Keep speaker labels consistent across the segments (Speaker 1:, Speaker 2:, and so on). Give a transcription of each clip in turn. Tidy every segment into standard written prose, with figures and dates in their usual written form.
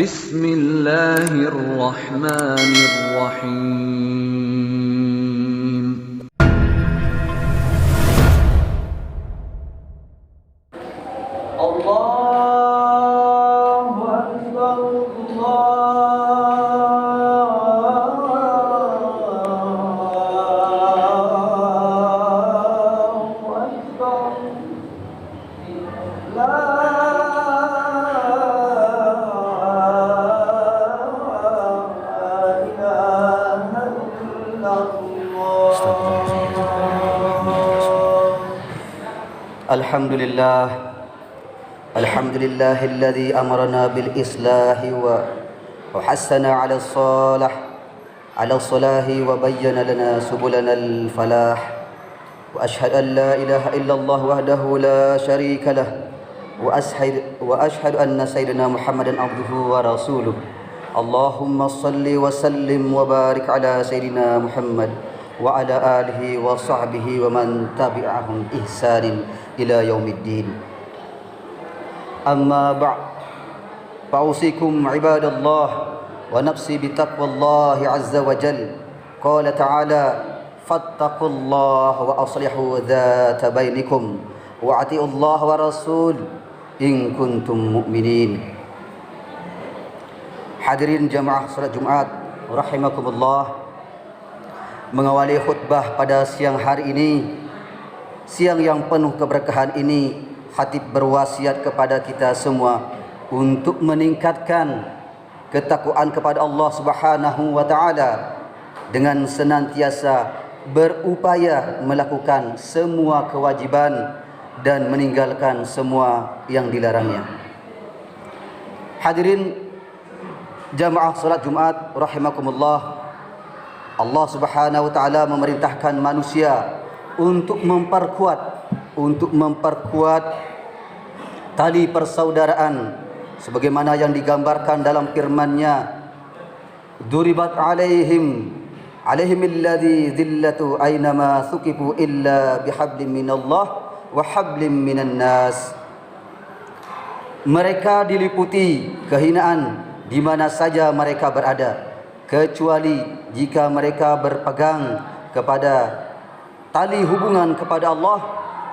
Speaker 1: Bismillahirrahmanirrahim.
Speaker 2: Allahu Akbar, Allahu Akbar. La ilaha illallah. Alhamdulillah. Alhamdulillahilladzi amarna bil islahi wa hassana 'ala salahi wa bayyana lana subulana al falah. Wa ashhadu an la ilaha illallah wahdahu la syarika lah. Wa ashhadu anna sayyidina Muhammadan abduhu wa rasuluh. Allahumma salli wa sallim wa barik ala sayyidina Muhammad wa ala alihi wa sahbihi wa man tabi'ahum ihsanin ila yaumiddin. Amma ba'd, fa'usikum ibadallah wa nafsi bitaqwallahi azza wa jal. Qala ta'ala, fattaqullaha wa aslihu dhata bainikum wa ati'ullaha wa rasul in kuntum mu'minin. Hadirin jamaah salat Jumat rahimakumullah, mengawali khutbah pada siang hari ini, siang yang penuh keberkahan ini, khatib berwasiat kepada kita semua untuk meningkatkan ketakwaan kepada Allah Subhanahu wa taala dengan senantiasa berupaya melakukan semua kewajiban dan meninggalkan semua yang dilarangnya. Hadirin jamaah salat Jumat rahimakumullah, Allah Subhanahu wa taala memerintahkan manusia untuk memperkuat tali persaudaraan sebagaimana yang digambarkan dalam firman-Nya, duribat alaihim alladzi dhillatu aynama thuqifu illa bihablim minallah wa hablim minan nas. Mereka diliputi kehinaan di mana saja mereka berada, kecuali jika mereka berpegang kepada tali hubungan kepada Allah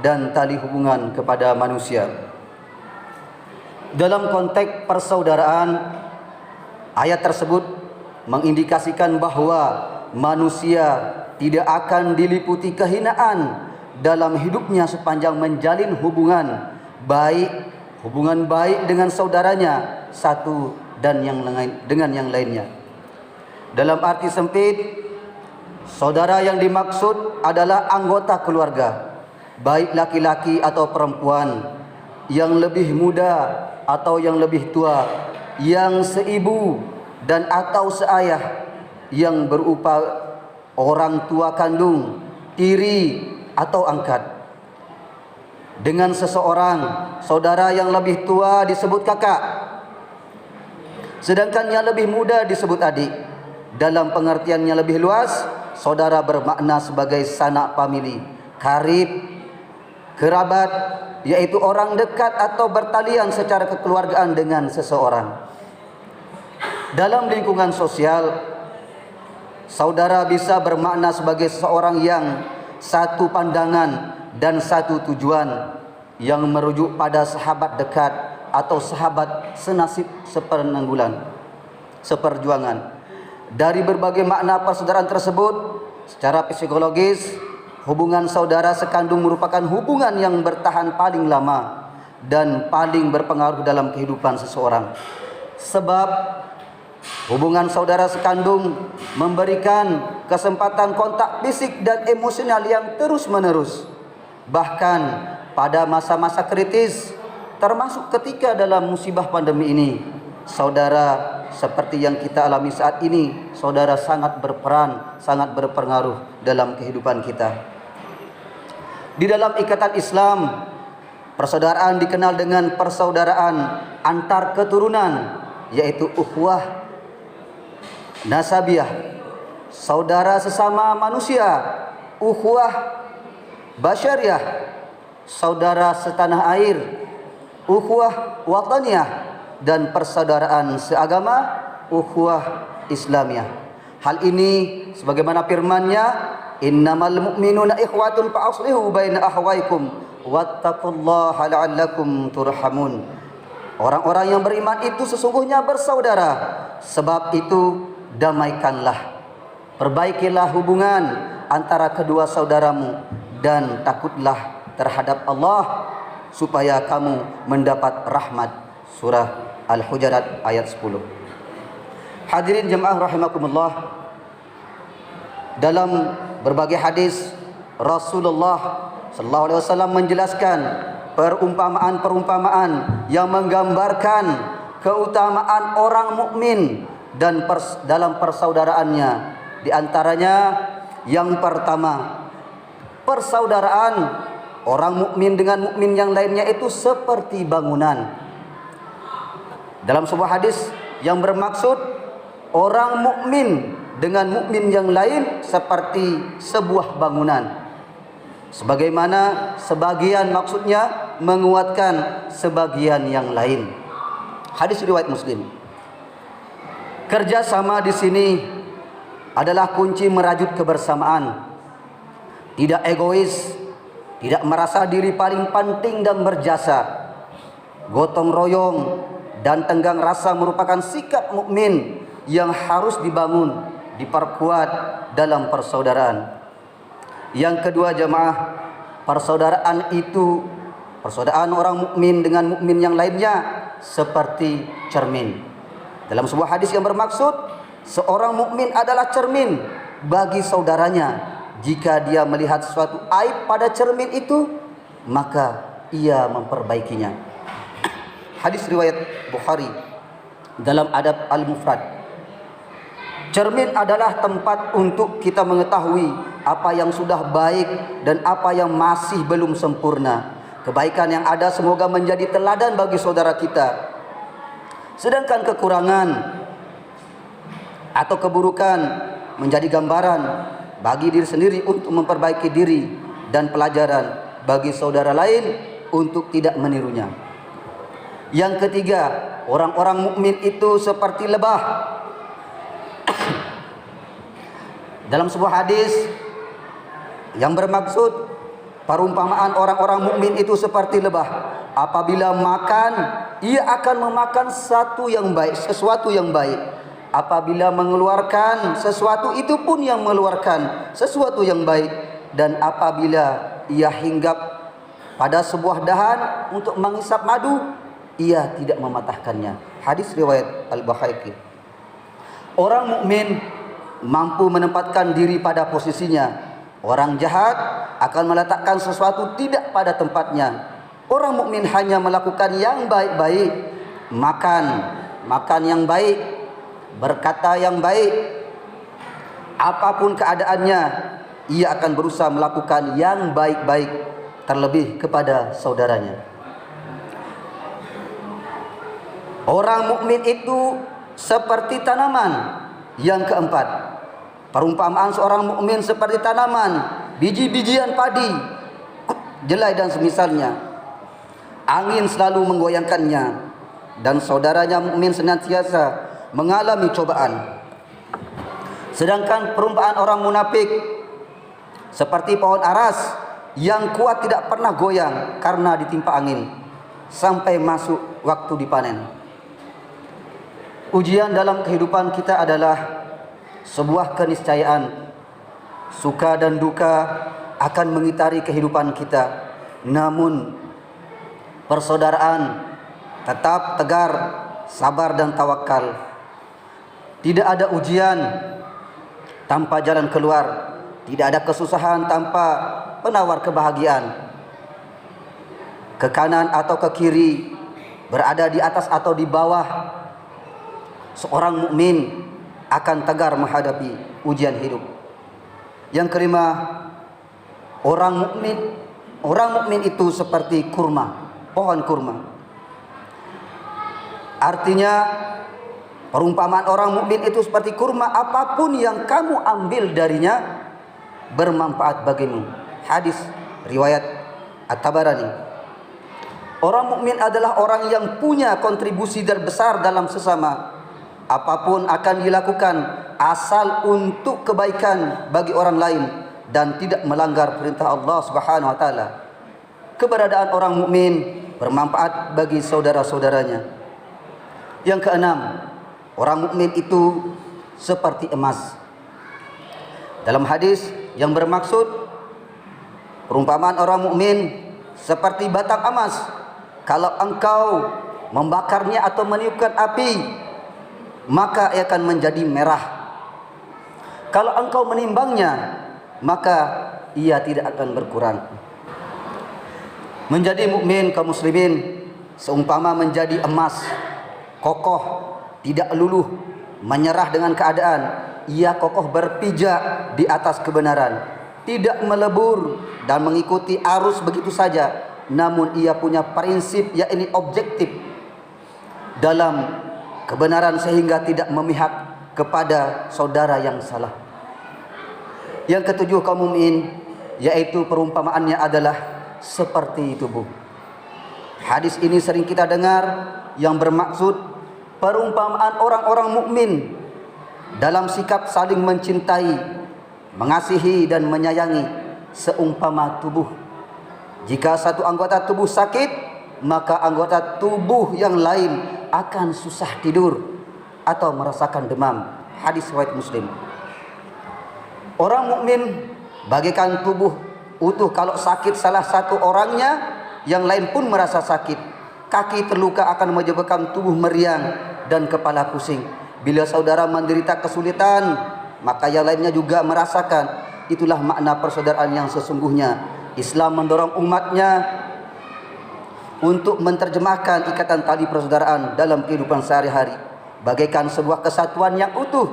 Speaker 2: dan tali hubungan kepada manusia. Dalam konteks persaudaraan, ayat tersebut mengindikasikan bahawa manusia tidak akan diliputi kehinaan dalam hidupnya sepanjang menjalin hubungan baik dengan saudaranya satu dan yang lain dengan yang lainnya. Dalam arti sempit, saudara yang dimaksud adalah anggota keluarga, baik laki-laki atau perempuan, yang lebih muda atau yang lebih tua, yang seibu dan atau seayah, yang berupa orang tua kandung, tiri atau angkat. Dengan seseorang, saudara yang lebih tua disebut kakak, sedangkan yang lebih muda disebut adik. Dalam pengertian yang lebih luas, saudara bermakna sebagai sanak famili, karib, kerabat, yaitu orang dekat atau bertalian secara kekeluargaan dengan seseorang. Dalam lingkungan sosial, saudara bisa bermakna sebagai seseorang yang satu pandangan dan satu tujuan, yang merujuk pada sahabat dekat atau sahabat senasib seperjuangan. Dari berbagai makna persaudaraan tersebut, secara psikologis, hubungan saudara sekandung merupakan hubungan yang bertahan paling lama dan paling berpengaruh dalam kehidupan seseorang. Sebab hubungan saudara sekandung memberikan kesempatan kontak fisik dan emosional yang terus-menerus. Bahkan pada masa-masa kritis, termasuk ketika dalam musibah pandemi ini, saudara seperti yang kita alami saat ini, saudara sangat berperan, sangat berpengaruh dalam kehidupan kita. Di dalam ikatan Islam, persaudaraan dikenal dengan persaudaraan antar keturunan, yaitu ukhuwah nasabiah, saudara sesama manusia; ukhuwah basyariah, saudara setanah air; ukhuwah wataniyah, dan persaudaraan seagama, ukhuwah Islamiyah. Hal ini sebagaimana firman-Nya, innamal mu'minuna ikhwatun fa aslihu baina akhwaykum wattaqullaha la'allakum turhamun. Orang-orang yang beriman itu sesungguhnya bersaudara, sebab itu damaikanlah, perbaikilah hubungan antara kedua saudaramu, dan takutlah terhadap Allah supaya kamu mendapat rahmat. Surah Al-Hujurat ayat 10. Hadirin jemaah rahimakumullah, dalam berbagai hadis Rasulullah sallallahu alaihi wasallam menjelaskan perumpamaan-perumpamaan yang menggambarkan keutamaan orang mukmin dan dalam persaudaraannya. Di antaranya yang pertama, persaudaraan orang mukmin dengan mukmin yang lainnya itu seperti bangunan. Dalam sebuah hadis yang bermaksud orang mukmin dengan mukmin yang lain seperti sebuah bangunan. Sebagaimana sebagian maksudnya menguatkan sebagian yang lain. Hadis riwayat Muslim. Kerjasama di sini adalah kunci merajut kebersamaan. Tidak egois, tidak merasa diri paling penting dan berjasa. Gotong royong dan tenggang rasa merupakan sikap mukmin yang harus dibangun, diperkuat dalam persaudaraan. Yang kedua jemaah, persaudaraan itu, persaudaraan orang mukmin dengan mukmin yang lainnya seperti cermin. Dalam sebuah hadis yang bermaksud, seorang mukmin adalah cermin bagi saudaranya. Jika dia melihat suatu aib pada cermin itu, maka ia memperbaikinya. Hadis riwayat Bukhari dalam Adab Al-Mufrad. Cermin adalah tempat untuk kita mengetahui apa yang sudah baik dan apa yang masih belum sempurna. Kebaikan yang ada semoga menjadi teladan bagi saudara kita. Sedangkan kekurangan atau keburukan menjadi gambaran bagi diri sendiri untuk memperbaiki diri dan pelajaran bagi saudara lain untuk tidak menirunya. Yang ketiga, orang-orang mukmin itu seperti lebah. Dalam sebuah hadis yang bermaksud perumpamaan orang-orang mukmin itu seperti lebah. Apabila makan, ia akan memakan sesuatu yang baik. Apabila mengeluarkan sesuatu, itu pun yang mengeluarkan sesuatu yang baik. Dan apabila ia hinggap pada sebuah dahan untuk menghisap madu, ia tidak mematahkannya. Hadis riwayat Al-Baihaqi. Orang mukmin mampu menempatkan diri pada posisinya. Orang jahat akan meletakkan sesuatu tidak pada tempatnya. Orang mukmin hanya melakukan yang baik-baik, makan yang baik, berkata yang baik. Apapun keadaannya, ia akan berusaha melakukan yang baik-baik, terlebih kepada saudaranya. Orang mukmin itu seperti tanaman. Yang keempat, perumpamaan seorang mukmin seperti tanaman, biji-bijian padi, jelai dan semisalnya. Angin selalu menggoyangkannya, dan saudaranya mukmin senantiasa mengalami cobaan. Sedangkan perumpamaan orang munafik seperti pohon aras yang kuat tidak pernah goyang karena ditimpa angin sampai masuk waktu dipanen. Ujian dalam kehidupan kita adalah sebuah keniscayaan. Suka dan duka akan mengitari kehidupan kita. Namun persaudaraan tetap tegar, sabar dan tawakal. Tidak ada ujian tanpa jalan keluar. Tidak ada kesusahan tanpa penawar kebahagiaan. Ke kanan atau ke kiri, berada di atas atau di bawah, seorang mukmin akan tegar menghadapi ujian hidup. Yang kelima, orang mukmin itu seperti kurma, pohon kurma. Artinya perumpamaan orang mukmin itu seperti kurma, apapun yang kamu ambil darinya bermanfaat bagimu. Hadis riwayat At-Tabarani. Orang mukmin adalah orang yang punya kontribusi terbesar dalam sesama. Apapun akan dilakukan asal untuk kebaikan bagi orang lain dan tidak melanggar perintah Allah Subhanahu wa taala. Keberadaan orang mukmin bermanfaat bagi saudara-saudaranya. Yang keenam, orang mukmin itu seperti emas. Dalam hadis yang bermaksud perumpamaan orang mukmin seperti batang emas. Kalau engkau membakarnya atau meniupkan api, maka ia akan menjadi merah. Kalau engkau menimbangnya, maka ia tidak akan berkurang. Menjadi mukmin kaum muslimin seumpama menjadi emas, kokoh, tidak luluh, menyerah dengan keadaan. Ia kokoh berpijak di atas kebenaran, tidak melebur dan mengikuti arus begitu saja. Namun ia punya prinsip, yakni objektif dalam kebenaran sehingga tidak memihak kepada saudara yang salah. Yang ketujuh kaum mukmin, yaitu perumpamaannya adalah seperti tubuh. Hadis ini sering kita dengar yang bermaksud perumpamaan orang-orang mukmin dalam sikap saling mencintai, mengasihi dan menyayangi seumpama tubuh. Jika satu anggota tubuh sakit, maka anggota tubuh yang lain akan susah tidur atau merasakan demam. Hadis riwayat Muslim. Orang mukmin bagaikan tubuh utuh. Kalau sakit salah satu orangnya, yang lain pun merasa sakit. Kaki terluka akan menyebabkan tubuh meriang dan kepala pusing. Bila saudara menderita kesulitan, maka yang lainnya juga merasakan. Itulah makna persaudaraan yang sesungguhnya. Islam mendorong umatnya untuk menerjemahkan ikatan tali persaudaraan dalam kehidupan sehari-hari bagaikan sebuah kesatuan yang utuh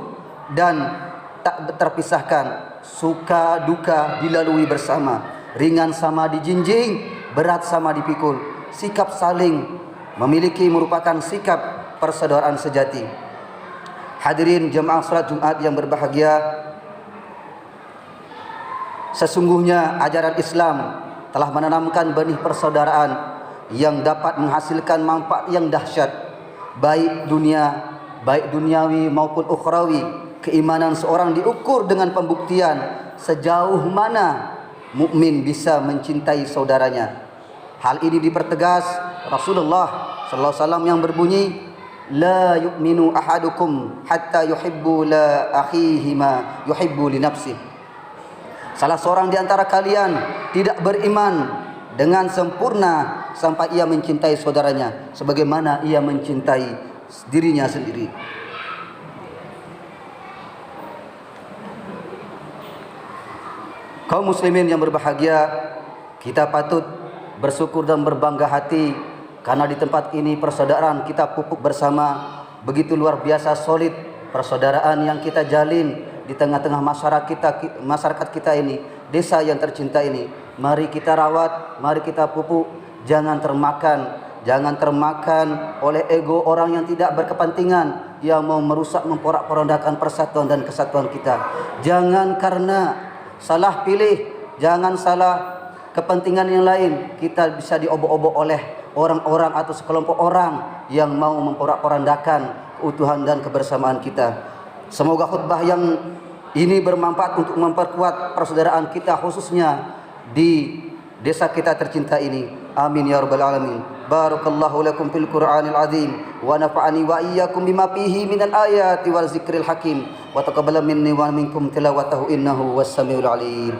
Speaker 2: dan tak terpisahkan. Suka duka dilalui bersama, ringan sama dijinjing, berat sama dipikul. Sikap saling memiliki merupakan sikap persaudaraan sejati. Hadirin jemaah salat Jumat yang berbahagia, sesungguhnya ajaran Islam telah menanamkan benih persaudaraan yang dapat menghasilkan manfaat yang dahsyat, baik duniawi maupun ukhrawi. Keimanan seorang diukur dengan pembuktian sejauh mana mukmin bisa mencintai saudaranya. Hal ini dipertegas Rasulullah sallallahu alaihi wasallam yang berbunyi, la yu'minu ahadukum hatta yuhibbu la akhihi ma yuhibbu li nafsihi. Salah seorang di antara kalian tidak beriman dengan sempurna sampai ia mencintai saudaranya sebagaimana ia mencintai dirinya sendiri. Kaum muslimin yang berbahagia, kita patut bersyukur dan berbangga hati karena di tempat ini persaudaraan kita pupuk bersama begitu luar biasa solid. Persaudaraan yang kita jalin di tengah-tengah masyarakat kita ini, desa yang tercinta ini. Mari kita rawat, mari kita pupuk. Jangan termakan oleh ego orang yang tidak berkepentingan, yang mau merusak, memporak-porandakan persatuan dan kesatuan kita. Jangan karena salah pilih, jangan salah kepentingan yang lain, kita bisa diobok-obok oleh orang-orang atau sekelompok orang yang mau memporak-porandakan keutuhan dan kebersamaan kita. Semoga khutbah yang ini bermanfaat untuk memperkuat persaudaraan kita, khususnya di desa kita tercinta ini. Amin ya rabbal alamin. Barakallahu lakum fil Qur'anil azim wa nafa'ani wa iyyakum bima fihi minal ayati wal zikril hakim wa taqabbala minni wa minkum tilawatahu innahu was-samiul alim.